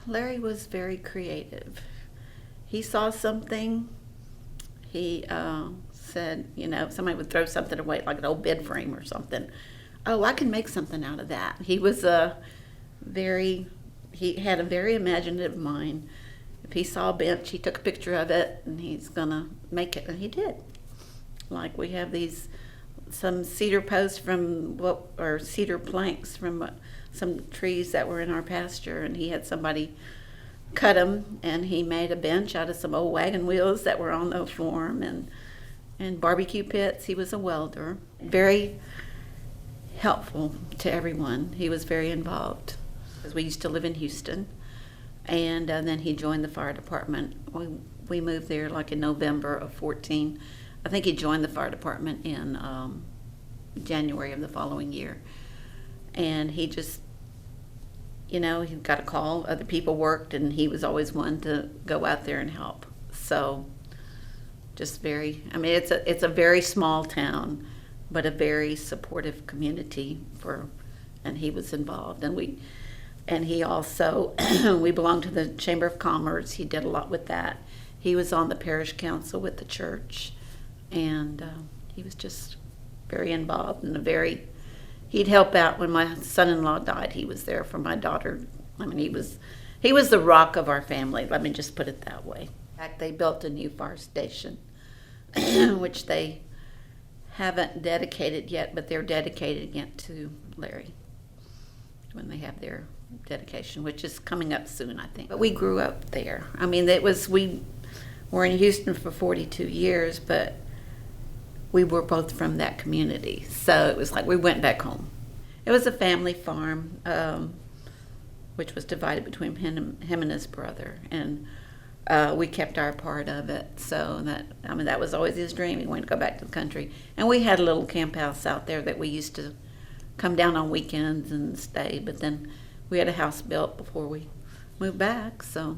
Larry was very creative. He saw something. He said, if somebody would throw something away, like an old bed frame or something, oh, I can make something out of that. He had a very imaginative mind. If he saw a bench, he took a picture of it, and he's gonna make it, and he did. Like we have some cedar posts or cedar planks from some trees that were in our pasture, and he had somebody cut them, and he made a bench out of some old wagon wheels that were on the farm, and barbecue pits. He was a welder. Very helpful to everyone. He was very involved. Because we used to live in Houston, and then he joined the fire department. We moved there like in November of 14. I think he joined the fire department in January of the following year. And he just, he got a call. Other people worked, and he was always one to go out there and help. So just it's a very small town, but a very supportive community and he was involved. And he also, we belonged to the Chamber of Commerce. He did a lot with that. He was on the parish council with the church, and he was just very involved he'd help out when my son-in-law died. He was there for my daughter. He was the rock of our family. Let me just put it that way. In fact, they built a new fire station, which they haven't dedicated yet, but they're dedicating it to Larry when they have their dedication, which is coming up soon, I think. But we grew up there. We were in Houston for 42 years, but we were both from that community. So it was like we went back home. It was a family farm, which was divided between him and his brother. And we kept our part of it. So that was always his dream. He wanted to go back to the country. And we had a little camp house out there that we used to come down on weekends and stay. But then we had a house built before we moved back. So